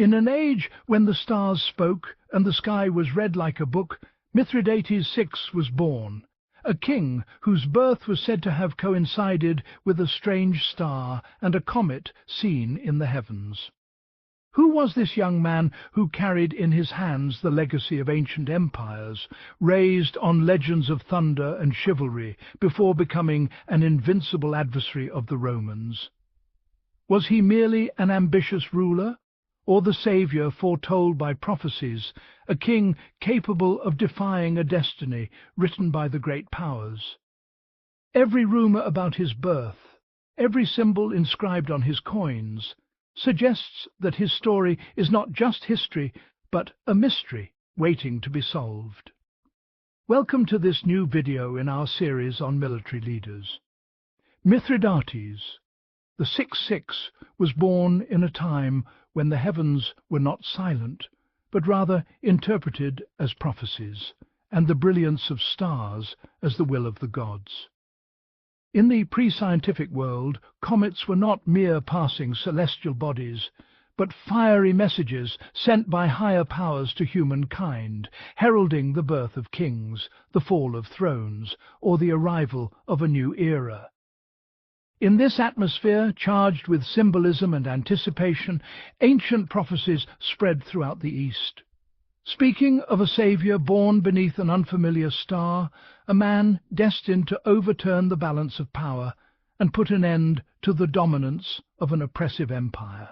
In an age when the stars spoke and the sky was read like a book, Mithridates VI was born, a king whose birth was said to have coincided with a strange star and a comet seen in the heavens. Who was this young man who carried in his hands the legacy of ancient empires, raised on legends of thunder and chivalry before becoming an invincible adversary of the Romans? Was he merely an ambitious ruler, or the saviour foretold by prophecies, a king capable of defying a destiny written by the great powers? Every rumour about his birth, every symbol inscribed on his coins, suggests that his story is not just history, but a mystery waiting to be solved. Welcome to this new video in our series on military leaders. Mithridates, the 6-6, was born in a time when the heavens were not silent, but rather interpreted as prophecies, and the brilliance of stars as the will of the gods. In the pre-scientific world, comets were not mere passing celestial bodies, but fiery messages sent by higher powers to humankind, heralding the birth of kings, the fall of thrones, or the arrival of a new era. In this atmosphere, charged with symbolism and anticipation, ancient prophecies spread throughout the East. Speaking of a saviour born beneath an unfamiliar star, a man destined to overturn the balance of power and put an end to the dominance of an oppressive empire.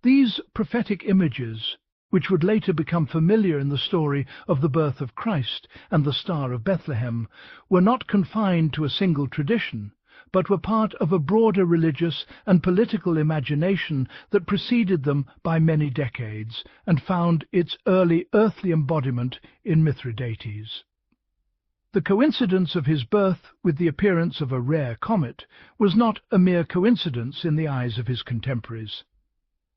These prophetic images, which would later become familiar in the story of the birth of Christ and the Star of Bethlehem, were not confined to a single tradition, but were part of a broader religious and political imagination that preceded them by many decades and found its early earthly embodiment in Mithridates. The coincidence of his birth with the appearance of a rare comet was not a mere coincidence in the eyes of his contemporaries.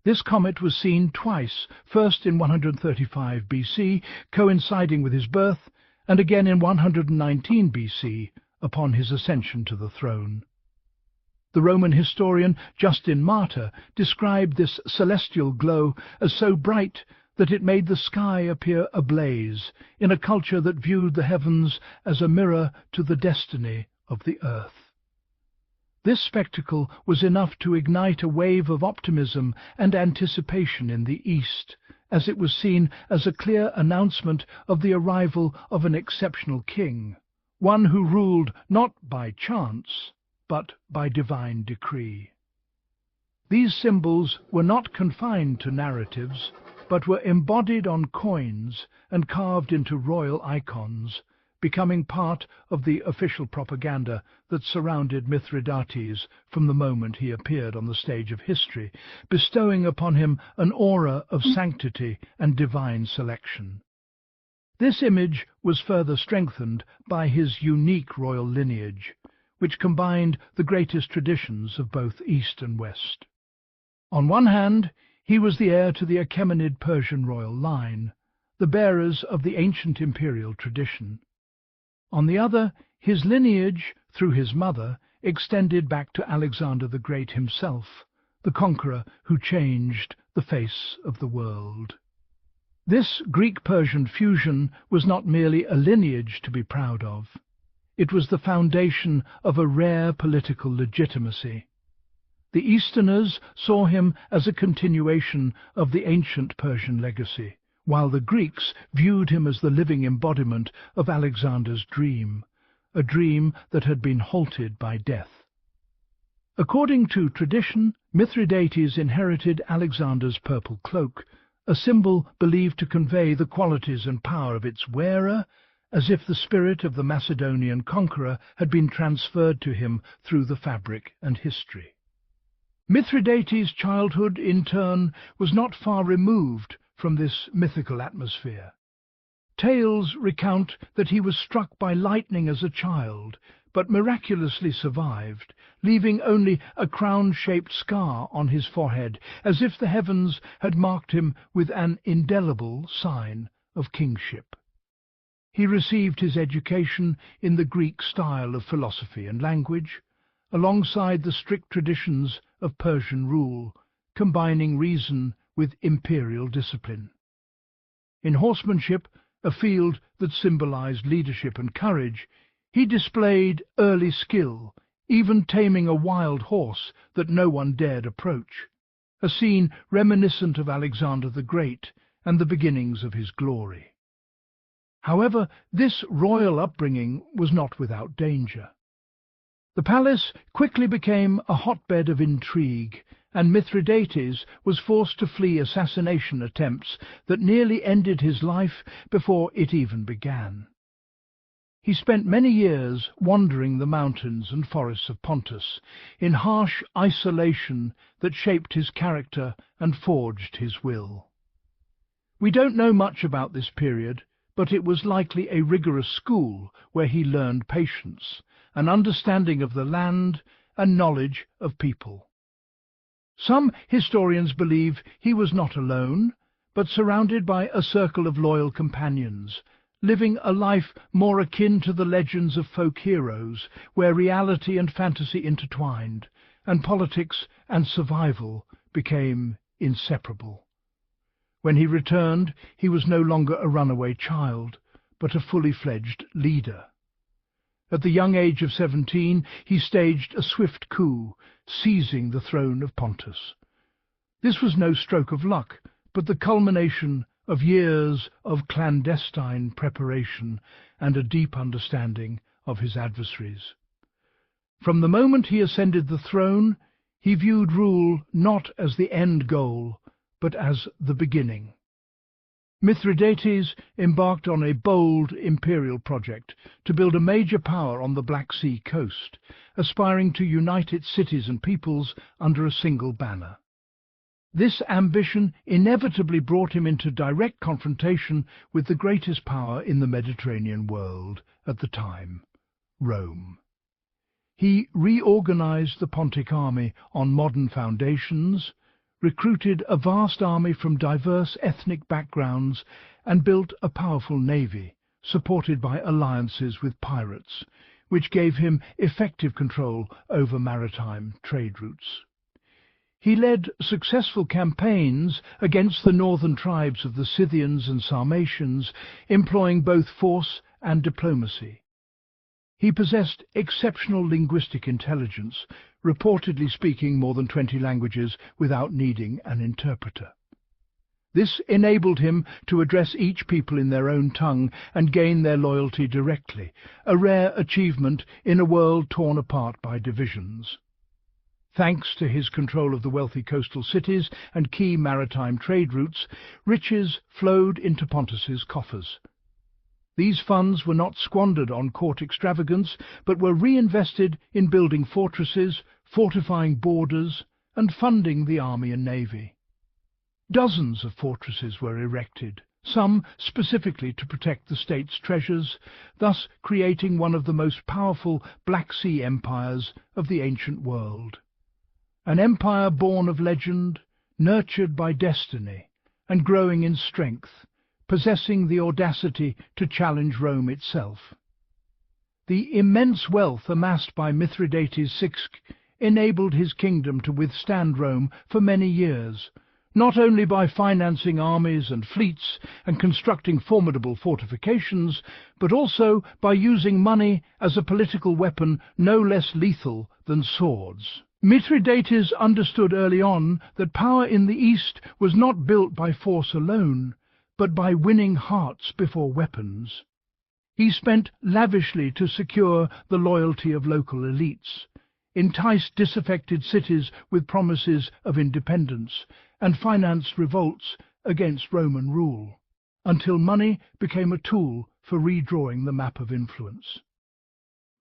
This comet was seen twice, first in 135 BC, coinciding with his birth, and again in 119 BC, upon his ascension to the throne. The Roman historian Justin Martyr described this celestial glow as so bright that it made the sky appear ablaze in a culture that viewed the heavens as a mirror to the destiny of the earth. This spectacle was enough to ignite a wave of optimism and anticipation in the East, as it was seen as a clear announcement of the arrival of an exceptional king, one who ruled not by chance, but by divine decree. These symbols were not confined to narratives, but were embodied on coins and carved into royal icons, becoming part of the official propaganda that surrounded Mithridates from the moment he appeared on the stage of history, bestowing upon him an aura of sanctity and divine selection. This image was further strengthened by his unique royal lineage, which combined the greatest traditions of both East and West. On one hand, he was the heir to the Achaemenid Persian royal line, the bearers of the ancient imperial tradition. On the other, his lineage, through his mother, extended back to Alexander the Great himself, the conqueror who changed the face of the world. This Greek-Persian fusion was not merely a lineage to be proud of. It was the foundation of a rare political legitimacy. The Easterners saw him as a continuation of the ancient Persian legacy, while the Greeks viewed him as the living embodiment of Alexander's dream, a dream that had been halted by death. According to tradition, Mithridates inherited Alexander's purple cloak, a symbol believed to convey the qualities and power of its wearer, as if the spirit of the Macedonian conqueror had been transferred to him through the fabric and history. Mithridates' childhood, in turn, was not far removed from this mythical atmosphere. Tales recount that he was struck by lightning as a child, but miraculously survived, leaving only a crown-shaped scar on his forehead, as if the heavens had marked him with an indelible sign of kingship. He received his education in the Greek style of philosophy and language, alongside the strict traditions of Persian rule, combining reason with imperial discipline. In horsemanship, a field that symbolized leadership and courage, he displayed early skill, even taming a wild horse that no one dared approach, a scene reminiscent of Alexander the Great and the beginnings of his glory. However, this royal upbringing was not without danger. The palace quickly became a hotbed of intrigue, and Mithridates was forced to flee assassination attempts that nearly ended his life before it even began. He spent many years wandering the mountains and forests of Pontus, in harsh isolation that shaped his character and forged his will. We don't know much about this period, but it was likely a rigorous school where he learned patience, an understanding of the land, and knowledge of people. Some historians believe he was not alone, but surrounded by a circle of loyal companions, living a life more akin to the legends of folk heroes, where reality and fantasy intertwined, and politics and survival became inseparable. When he returned, he was no longer a runaway child, but a fully fledged leader. At the young age of 17, he staged a swift coup, seizing the throne of Pontus. This was no stroke of luck, but the culmination of years of clandestine preparation and a deep understanding of his adversaries. From the moment he ascended the throne, he viewed rule not as the end goal, but as the beginning. Mithridates embarked on a bold imperial project to build a major power on the Black Sea coast, aspiring to unite its cities and peoples under a single banner. This ambition inevitably brought him into direct confrontation with the greatest power in the Mediterranean world at the time, Rome. He reorganized the Pontic army on modern foundations, recruited a vast army from diverse ethnic backgrounds, and built a powerful navy, supported by alliances with pirates, which gave him effective control over maritime trade routes. He led successful campaigns against the northern tribes of the Scythians and Sarmatians, employing both force and diplomacy. He possessed exceptional linguistic intelligence, reportedly speaking more than 20 languages without needing an interpreter. This enabled him to address each people in their own tongue and gain their loyalty directly, a rare achievement in a world torn apart by divisions. Thanks to his control of the wealthy coastal cities and key maritime trade routes, riches flowed into Pontus's coffers. These funds were not squandered on court extravagance, but were reinvested in building fortresses, fortifying borders, and funding the army and navy. Dozens of fortresses were erected, some specifically to protect the state's treasures, thus creating one of the most powerful Black Sea empires of the ancient world. An empire born of legend, nurtured by destiny, and growing in strength, possessing the audacity to challenge Rome itself. The immense wealth amassed by Mithridates VI enabled his kingdom to withstand Rome for many years, not only by financing armies and fleets and constructing formidable fortifications, but also by using money as a political weapon no less lethal than swords. Mithridates understood early on that power in the East was not built by force alone, but by winning hearts before weapons. He spent lavishly to secure the loyalty of local elites, enticed disaffected cities with promises of independence, and financed revolts against Roman rule, until money became a tool for redrawing the map of influence.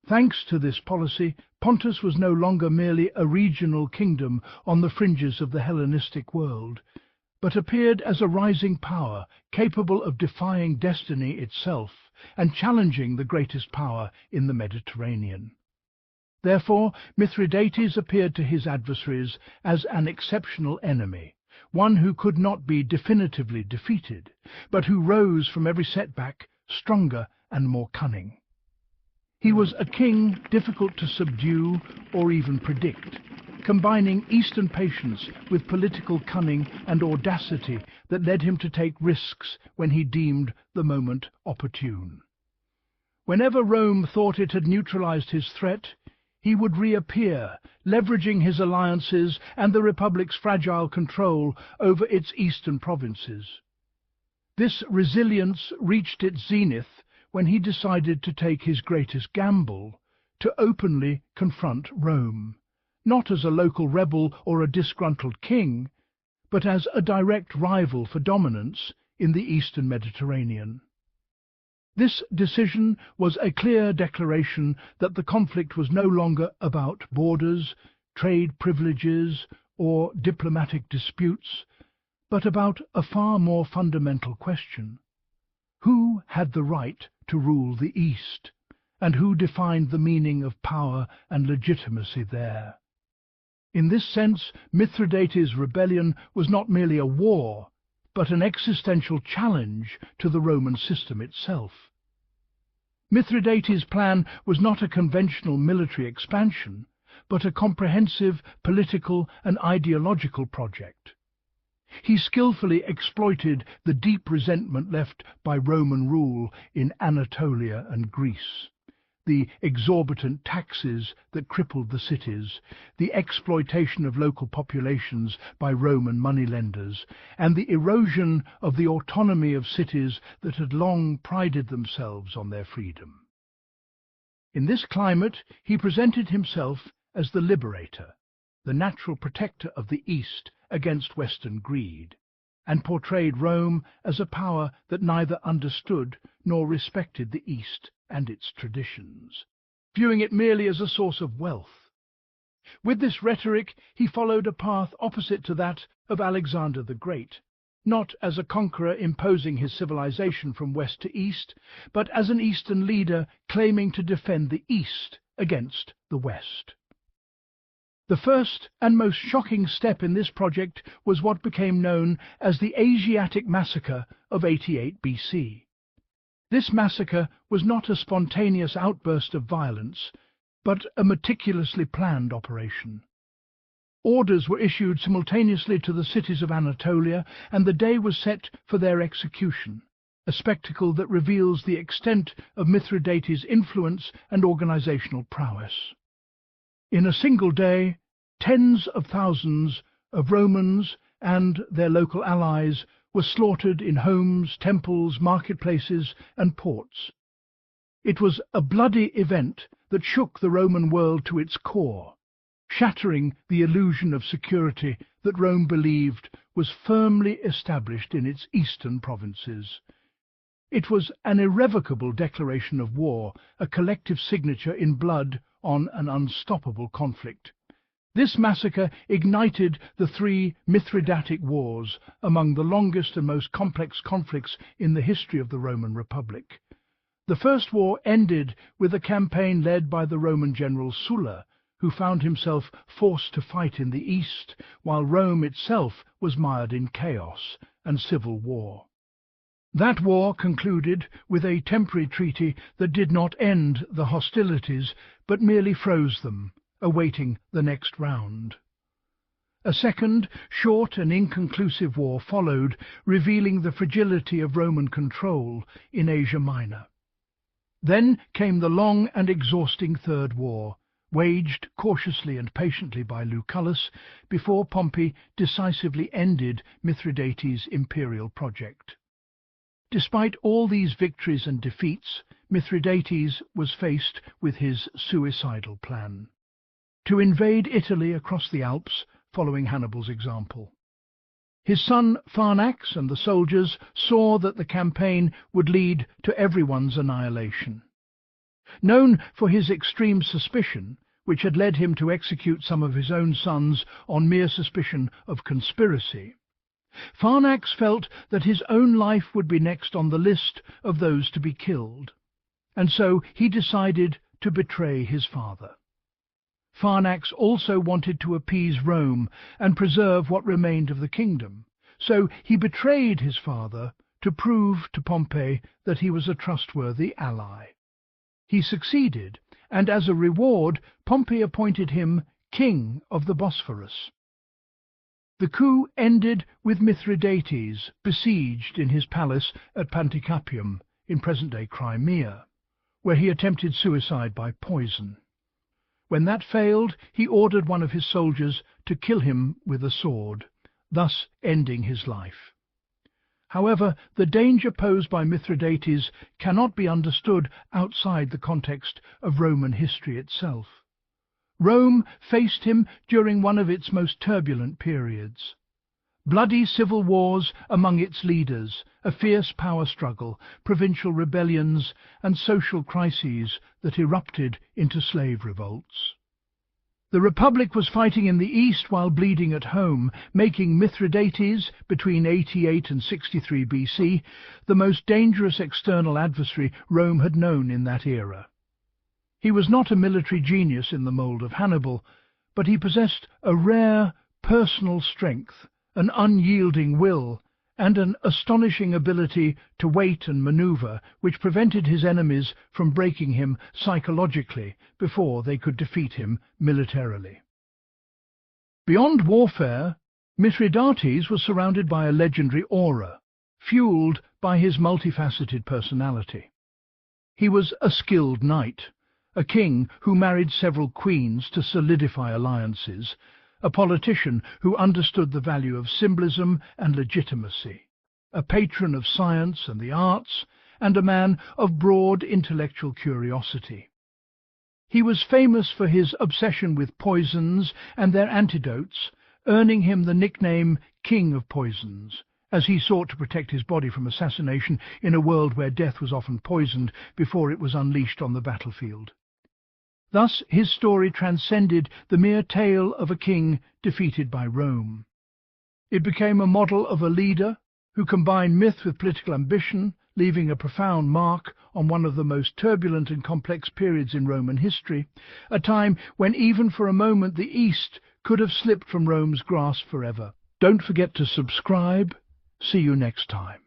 Thanks to this policy, Pontus was no longer merely a regional kingdom on the fringes of the Hellenistic world, but appeared as a rising power capable of defying destiny itself and challenging the greatest power in the Mediterranean. Therefore, Mithridates appeared to his adversaries as an exceptional enemy, one who could not be definitively defeated, but who rose from every setback stronger and more cunning. He was a king difficult to subdue or even predict, combining Eastern patience with political cunning and audacity that led him to take risks when he deemed the moment opportune. Whenever Rome thought it had neutralized his threat, he would reappear, leveraging his alliances and the Republic's fragile control over its eastern provinces. This resilience reached its zenith when he decided to take his greatest gamble, to openly confront Rome, not as a local rebel or a disgruntled king, but as a direct rival for dominance in the eastern Mediterranean. This decision was a clear declaration that the conflict was no longer about borders, trade privileges, or diplomatic disputes, but about a far more fundamental question. Who had the right to rule the East, and who defined the meaning of power and legitimacy there? In this sense, Mithridates' rebellion was not merely a war, but an existential challenge to the Roman system itself. Mithridates' plan was not a conventional military expansion, but a comprehensive political and ideological project. He skillfully exploited the deep resentment left by Roman rule in Anatolia and Greece, the exorbitant taxes that crippled the cities, the exploitation of local populations by Roman moneylenders, and the erosion of the autonomy of cities that had long prided themselves on their freedom. In this climate, he presented himself as the liberator, the natural protector of the East against Western greed, and portrayed Rome as a power that neither understood nor respected the East and its traditions, viewing it merely as a source of wealth. With this rhetoric, he followed a path opposite to that of Alexander the Great, not as a conqueror imposing his civilization from west to east, but as an Eastern leader claiming to defend the East against the West. The first and most shocking step in this project was what became known as the Asiatic Massacre of 88 BC. This massacre was not a spontaneous outburst of violence, but a meticulously planned operation. Orders were issued simultaneously to the cities of Anatolia, and the day was set for their execution, a spectacle that reveals the extent of Mithridates' influence and organizational prowess. In a single day, tens of thousands of Romans and their local allies were slaughtered in homes, temples, marketplaces, and ports. It was a bloody event that shook the Roman world to its core, shattering the illusion of security that Rome believed was firmly established in its eastern provinces. It was an irrevocable declaration of war, a collective signature in blood on an unstoppable conflict. This massacre ignited the three Mithridatic Wars, among the longest and most complex conflicts in the history of the Roman Republic. The first war ended with a campaign led by the Roman general Sulla, who found himself forced to fight in the east, while Rome itself was mired in chaos and civil war. That war concluded with a temporary treaty that did not end the hostilities, but merely froze them, awaiting the next round. A second, short and inconclusive war followed, revealing the fragility of Roman control in Asia Minor. Then came the long and exhausting Third War, waged cautiously and patiently by Lucullus, before Pompey decisively ended Mithridates' imperial project. Despite all these victories and defeats, Mithridates was faced with his suicidal plan: to invade Italy across the Alps, following Hannibal's example. His son Pharnax and the soldiers saw that the campaign would lead to everyone's annihilation. Known for his extreme suspicion, which had led him to execute some of his own sons on mere suspicion of conspiracy, Pharnax felt that his own life would be next on the list of those to be killed, and so he decided to betray his father. Pharnax also wanted to appease Rome and preserve what remained of the kingdom, so he betrayed his father to prove to Pompey that he was a trustworthy ally. He succeeded, and as a reward Pompey appointed him king of the Bosphorus. The coup ended with Mithridates besieged in his palace at Panticapaeum in present-day Crimea, where he attempted suicide by poison. When that failed, he ordered one of his soldiers to kill him with a sword, thus ending his life. However, the danger posed by Mithridates cannot be understood outside the context of Roman history itself. Rome faced him during one of its most turbulent periods. Bloody civil wars among its leaders, a fierce power struggle, provincial rebellions, and social crises that erupted into slave revolts. The Republic was fighting in the east while bleeding at home, making Mithridates, between 88 and 63 BC, the most dangerous external adversary Rome had known in that era. He was not a military genius in the mould of Hannibal, but he possessed a rare personal strength, an unyielding will, and an astonishing ability to wait and maneuver, which prevented his enemies from breaking him psychologically before they could defeat him militarily. Beyond warfare, Mithridates was surrounded by a legendary aura, fueled by his multifaceted personality. He was a skilled knight, a king who married several queens to solidify alliances, a politician who understood the value of symbolism and legitimacy, a patron of science and the arts, and a man of broad intellectual curiosity. He was famous for his obsession with poisons and their antidotes, earning him the nickname King of Poisons, as he sought to protect his body from assassination in a world where death was often poisoned before it was unleashed on the battlefield. Thus his story transcended the mere tale of a king defeated by Rome. It became a model of a leader who combined myth with political ambition, leaving a profound mark on one of the most turbulent and complex periods in Roman history, a time when even for a moment the East could have slipped from Rome's grasp forever. Don't forget to subscribe. See you next time.